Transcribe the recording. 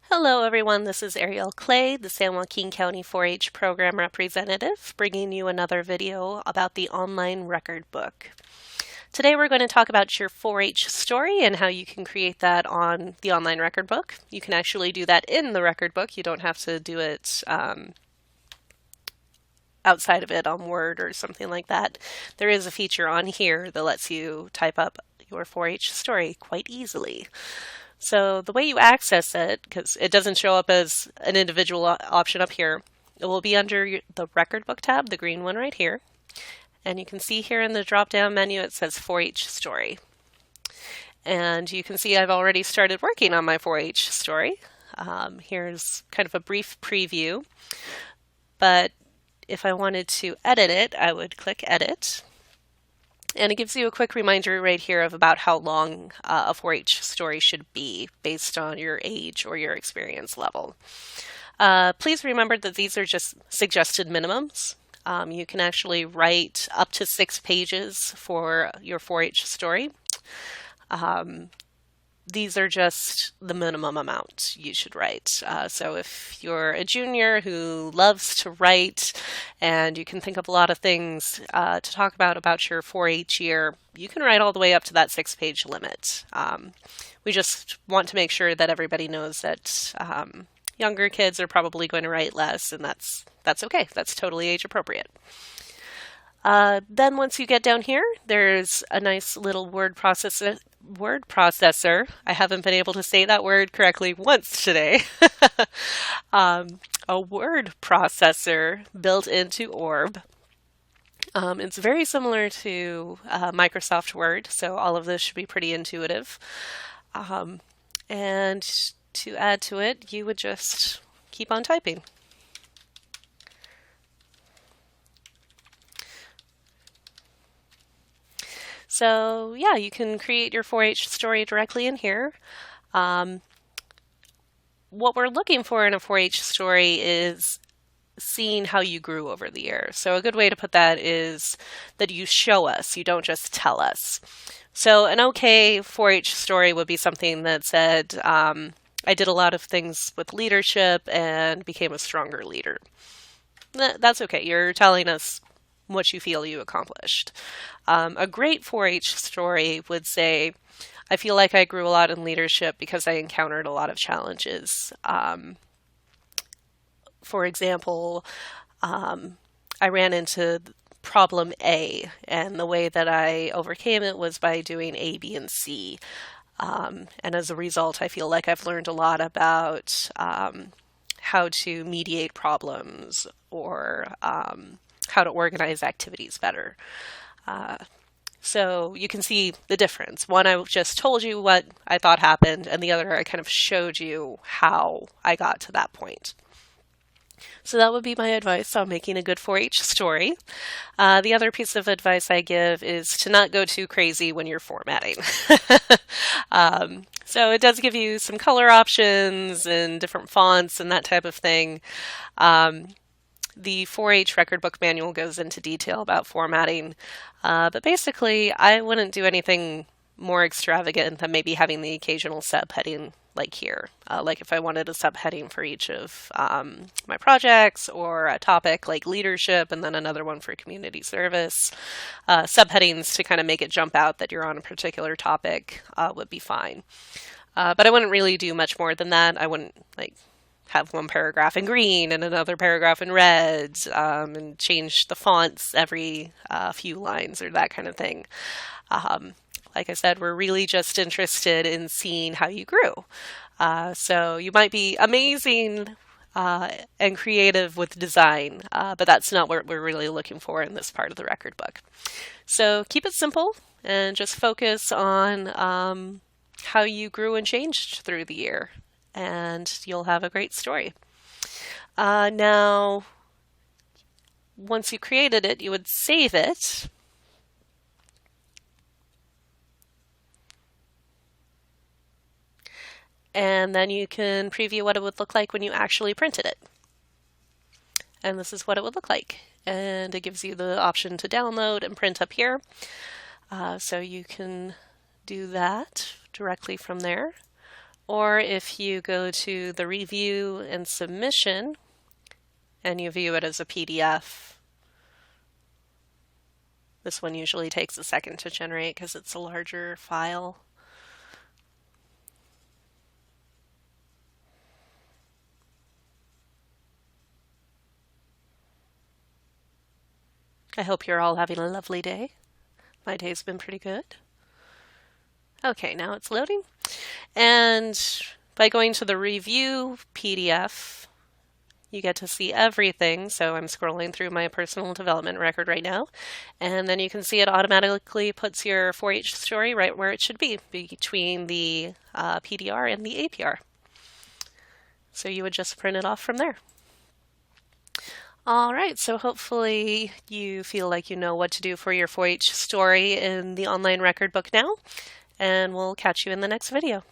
Hello, everyone. This is Ariel Clay, the San Joaquin County 4-H Program Representative, bringing you another video about the online record book. Today we're going to talk about your 4-H story and how you can create that on the online record book. You can actually do that in the record book. You don't have to do it outside of it on Word or something like that. There is a feature on here that lets you type up your 4-H story quite easily. So the way you access it, because it doesn't show up as an individual option up here, it will be under the record book tab, the green one right here. And you can see here in the drop-down menu it says 4-H story. And you can see I've already started working on my 4-H story. Here's kind of a brief preview. But if I wanted to edit it, I would click Edit. And it gives you a quick reminder right here of about how long a 4-H story should be based on your age or your experience level. Please remember that these are just suggested minimums. You can actually write up to 6 pages for your 4-H story. These are just the minimum amount you should write. So if you're a junior who loves to write and you can think of a lot of things to talk about your 4-H year, you can write all the way up to that 6-page limit. We just want to make sure that everybody knows that younger kids are probably going to write less, and that's okay. That's totally age appropriate. Then once you get down here, there's a nice little word processor. I haven't been able to say that word correctly once today. A word processor built into ORB. It's very similar to Microsoft Word, so all of this should be pretty intuitive. And to add to it, you would just keep on typing. So yeah, you can create your 4-H story directly in here. What we're looking for in a 4-H story is seeing how you grew over the year. So a good way to put that is that you show us, you don't just tell us. So an okay 4-H story would be something that said, I did a lot of things with leadership and became a stronger leader. That's okay. You're telling us what you feel you accomplished. A great 4-H story would say, I feel like I grew a lot in leadership because I encountered a lot of challenges. For example, I ran into problem A, and the way that I overcame it was by doing A, B, and C. And as a result, I feel like I've learned a lot about how to mediate problems or how to organize activities better. So you can see the difference. One, I just told you what I thought happened, and the other, I kind of showed you how I got to that point. So that would be my advice on making a good 4-H story. The other piece of advice I give is to not go too crazy when you're formatting. So it does give you some color options and different fonts and that type of thing. The 4-H record book manual goes into detail about formatting, but basically I wouldn't do anything more extravagant than maybe having the occasional subheading like here. Like if I wanted a subheading for each of my projects or a topic like leadership and then another one for community service, subheadings to kind of make it jump out that you're on a particular topic would be fine. But I wouldn't really do much more than that. I wouldn't have one paragraph in green and another paragraph in red, and change the fonts every few lines or that kind of thing. Like I said, we're really just interested in seeing how you grew. So you might be amazing and creative with design, but that's not what we're really looking for in this part of the record book. So keep it simple and just focus on how you grew and changed through the year, and you'll have a great story. Now, once you created it, you would save it. And then you can preview what it would look like when you actually printed it. And this is what it would look like. And it gives you the option to download and print up here. So you can do that directly from there. Or if you go to the review and submission and you view it as a PDF, this one usually takes a second to generate because it's a larger file. I hope you're all having a lovely day. My day's been pretty good. Okay, now it's loading. And by going to the review PDF, you get to see everything. So I'm scrolling through my personal development record right now. And then you can see it automatically puts your 4-H story right where it should be, between the PDR and the APR. So you would just print it off from there. All right, so hopefully you feel like you know what to do for your 4-H story in the online record book now, and we'll catch you in the next video.